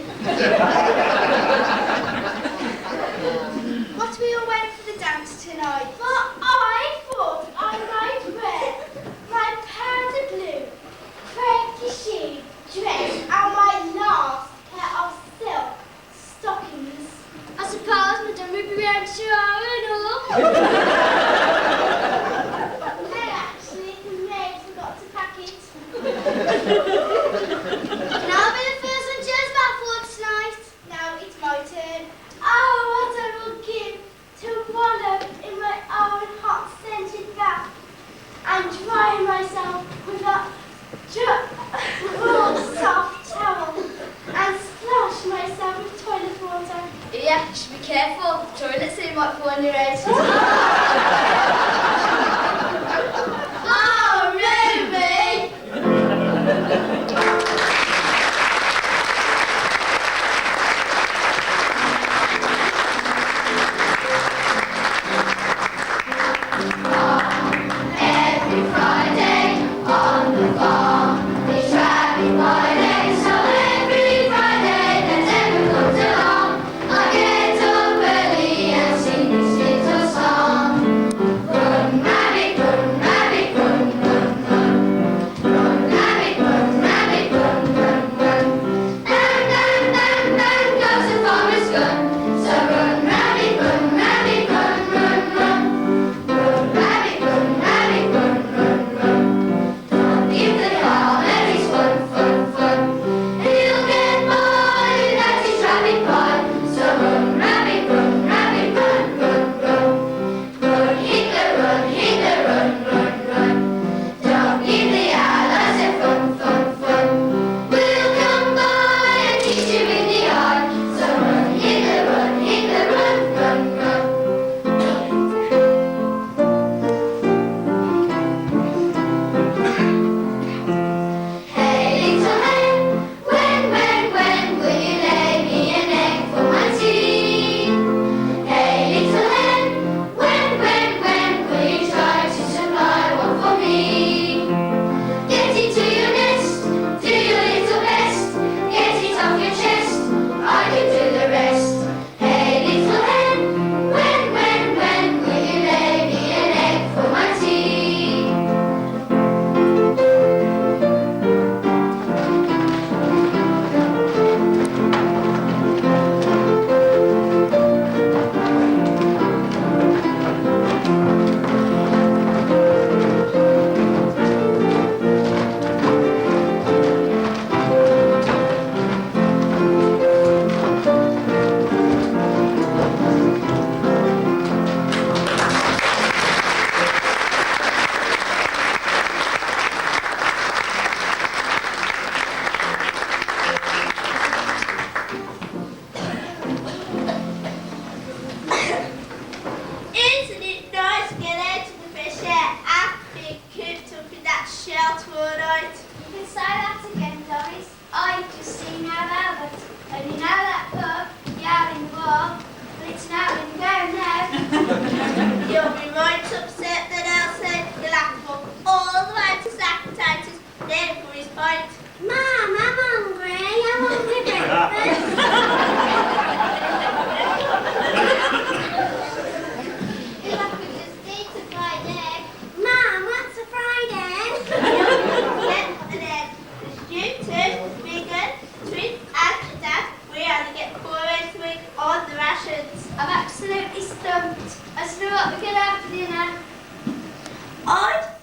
What are we all wearing for the dance tonight? Well, I thought I might wear my powder blue, crepey sheen dress and my last pair of silk stockings. I suppose Madame would be wearing and all. No, actually, the maid forgot to pack it. Can I be the first one choose bath for tonight? Now it's my turn. Oh, what I will give to wallow in my own hot scented bath and dry myself with a soft towel and splash myself with toilet water. Yeah, you should be careful. Toilet seat might fall on your head. Oh, Ruby! Every Friday on the farm, it's Rabbit Friday, so every Friday that ever comes along, I get up early and sing this little song. Run, rabbit, run, run. Run, rabbit, run, run, run. Bang, bang, bang, bang goes the farmer's gun. So run, rabbit, run, run, run. Run, rabbit, run, run. Don't give the cow any fun. He'll get boiled at his rabbit pie. So run, rabbit, run. Run, Hitler, run. Don't give the owl any fun. We'll come by and teach him in the eye. So run, Hitler, run. Hey, little hen, when will you lay me an egg for my tea? Hey, little hen, when will you try to supply one for me? Get into your nest, do your little best, get it off your chest, I can do the rest. Hey, little hen, when will you lay me an egg for my tea? Isn't it nice to get out of the fresh air after being cooped up in that shelter all night? You can say that again, Doris. I just seen how Albert. And you know that pub, yeah, in the wall, but it's now in the ground now. You'll be right upset that Elsa. You'll have to walk all the way to sack potatoes, then for his pint. Mum, I'm hungry. I'm hungry breakfast. Mom, what's a fried egg? Yes, an egg. You two, vegan, twin, and dad, we only get 4 eggs a week on the rations. I'm absolutely stumped. I don't know what we're going to have for dinner. I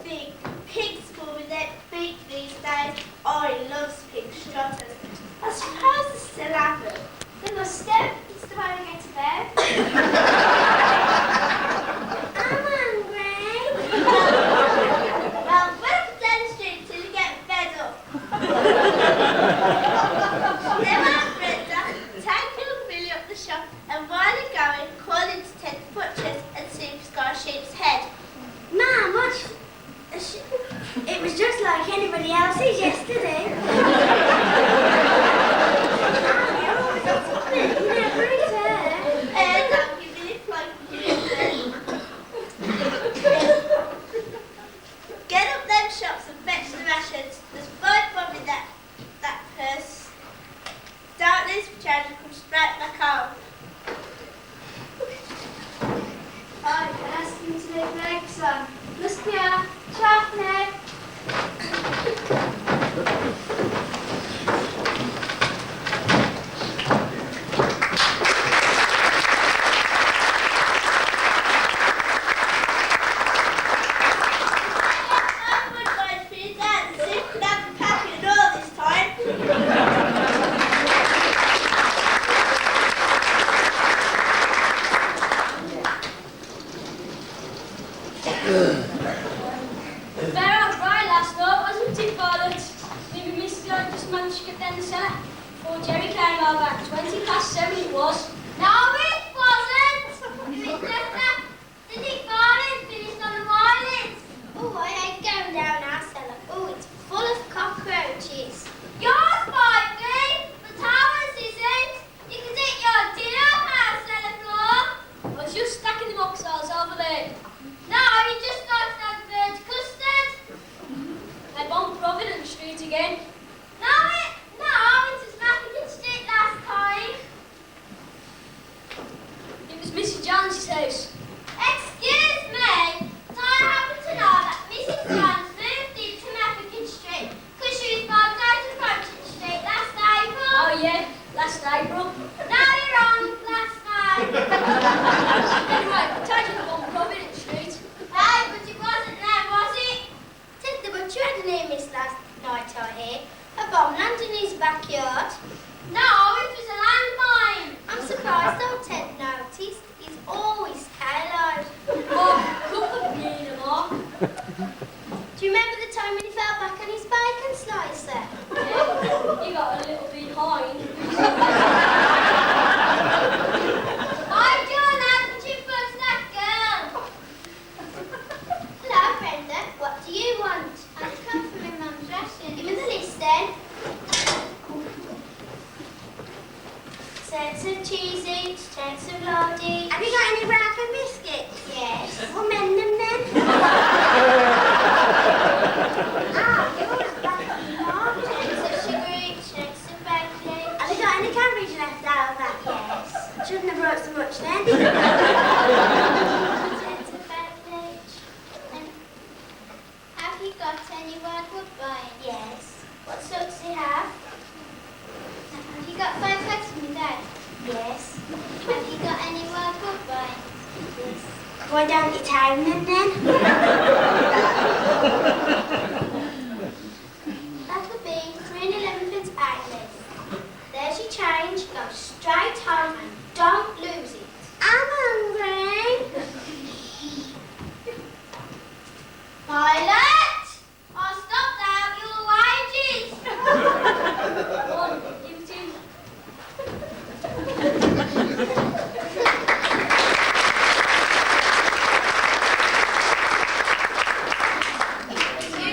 think pigs will be their feet these days. I love pig strutters. I suppose they still have them. They must do. It's the way we get to bed. I'm hungry. Well, welcome down the street till you get fed up. Then Brenda, take little Billy up the shop and while you're going, call into Ted the butcher's and see if he's got a sheep's head. Mum, what's a sheep? It was just like anybody else's yesterday. You never return. Don't give me a plug. Get up them shops and fetch the rations. There's 5 bob in there. Fair out right last night, wasn't it, Violet? Maybe Mr. Young just managed to get down the cellar before Jerry came over. 7:20 it was. No, it wasn't. It was just that the Dick Barnes finished on the violins. Oh, I hate going down our cellar. Oh, it's full of cockroaches. Yours might be, but ours isn't. You can eat your dinner on our cellar floor. I was just stacking the moxels over there. No, you just like that bird custard. They're on Providence Street again. No, it's Mackinton Street last time. It was Mrs. Jones's house. Excuse me, but I happen to know that Mrs. Jones moved into Mackinton Street because she was moved out of Providence Street last April. Oh yeah, last April. No, you're wrong, last night. Anyway, taking them on Providence Street. Hey, but it wasn't there, was it? Ted the butcher had a near miss last night, I hear. A bomb landed in his backyard. No, it was a landmine. I'm surprised though Ted noticed. He's always careless. Oh, couple need them all. Do you remember the time when he fell back on his bacon slicer? Yeah, he got a little behind. Hi, John, how did you fix that girl? Hello, Brenda. What do you want? I've come from my mum's ration. Give me the list then. Sets of cheese each, sets of lard each. Have you got any brown biscuits? Yes. We'll mend them then. You're a lucky mom. Sets of sugar each, sets of bacon each. Have you got any cabbage left over? Yes. Shouldn't have brought so much then. Sets of bacon each. And have you got any wild woodbine? Yes. What sort does he have? Have you got 5 eggs from your dad? Yes. Have you got any wild woodbine? Yes. Why don't you time them then? That'll be 3 11 outlets. There's your change. Go straight home and don't lose it. I'm hungry. Violet! I'll stop now. Your wages. Come on, give it in. Excuse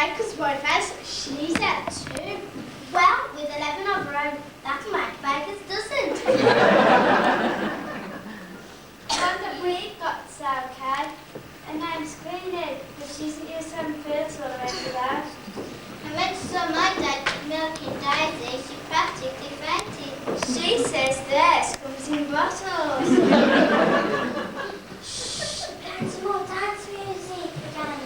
baker's wife has, she's at 2. Well, with 11 of her own, that'll make baker's dozen. One that we've got's okay. Her name's Queenie, but she isn't used to having fields all around the house. I went to saw my dad milking Daisy. She practically fainted. She says theirs comes in bottles. Shh! Dance more dance music again.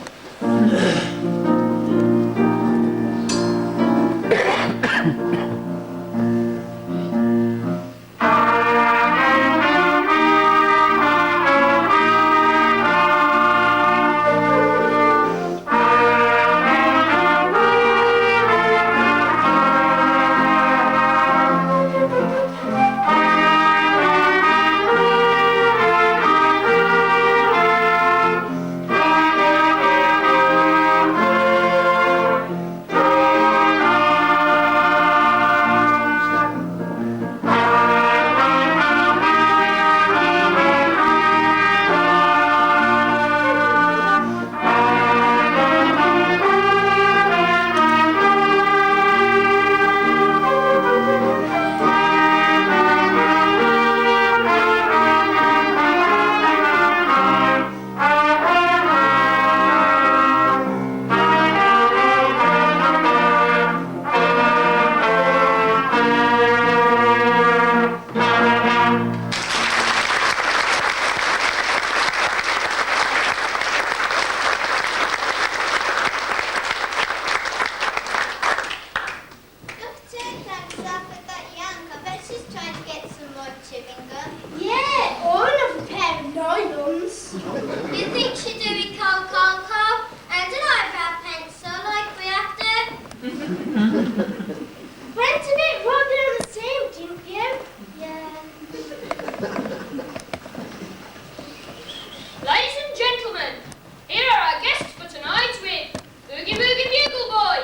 Yeah, or another pair of nylons. You think she'd do it cold, cold, cold? And an eyebrow pencil like we have to? Went a bit rubbing on the seam, didn't you? Yeah. Ladies and gentlemen, here are our guests for tonight with Boogie Boogie Bugle Boy.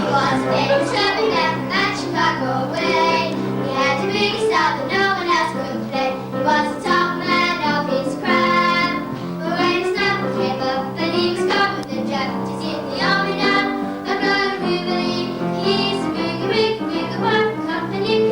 Was getting something left at Chicago way. He had the biggest style that no one else could play. He was the top man of his craft. But when his number came up and he was caught with the jab, he's in the army now. A blood jubilee. He's a boogie boogie bugle boy from Company P.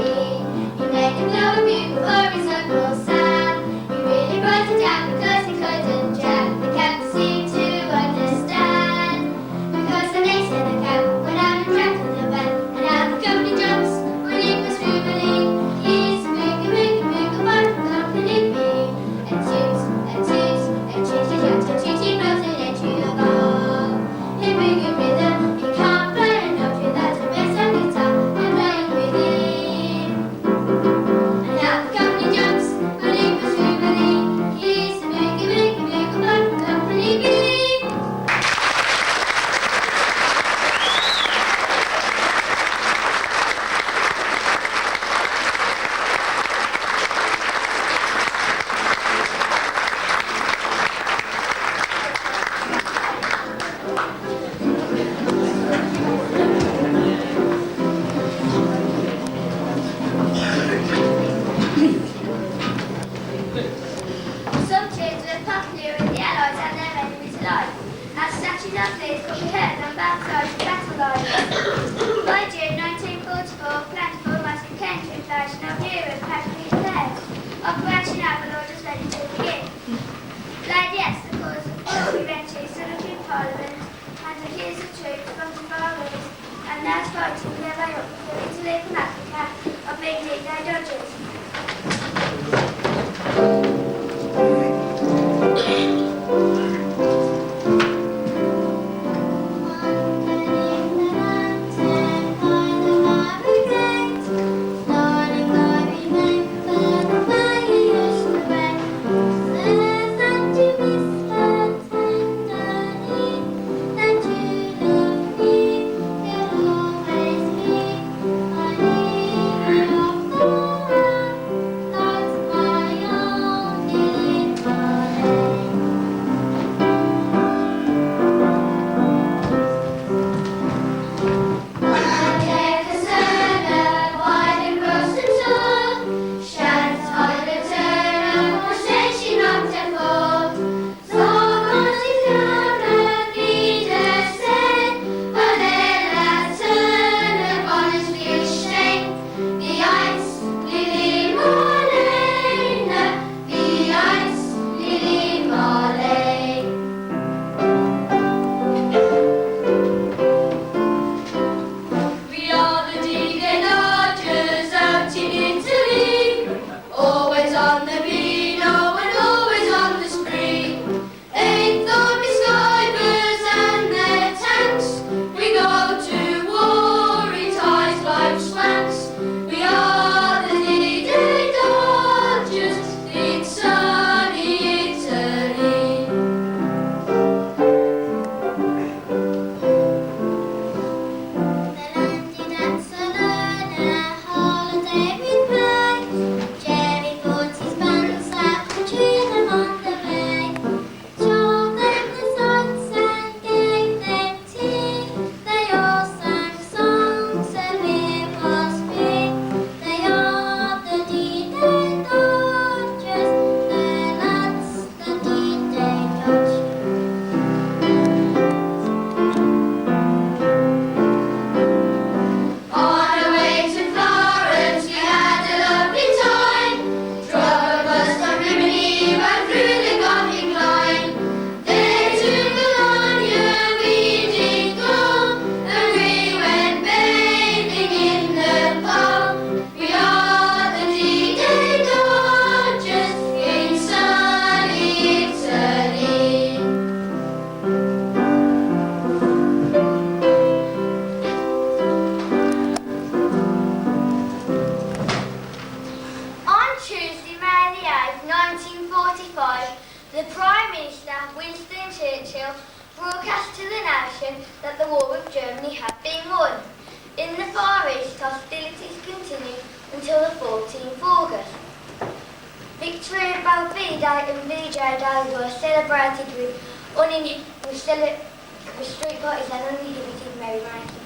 He made him blow a bugle for his Uncle Sam. He really brought it down because he couldn't jab. The captain seemed to understand. Because the next in the camp went out and drank in the band. And now the company jumps when it was jubilee. He's a boogie boogie bugle boy from Company B. And toots, and toots, and tooty jumps, and tooty blows it into the ball. In boogie rhythm, he can't play a note without a bass and guitar and playing with him. And now the company jumps when it was jubilee. He's a boogie boogie bugle boy from Company B. Some tunes were popular with the Allies and their enemies alike, as statues of these could be heard on both sides of battle lines. By June 1944, plentiful massive counter-invasion of Europe had been declared. Operation Overlord was ready to begin. Lady Esther caused the war eventually stood up in Parliament and accused the troops from the Far East and those fighting their way up through Italy from Africa of being lead-day dodgers. Thank you. proclamation that the war with Germany had been won. In the Far East, hostilities continued until the 14th August. Victory at Balfida and VJ Day were celebrated with street parties and uninhibited merrymaking.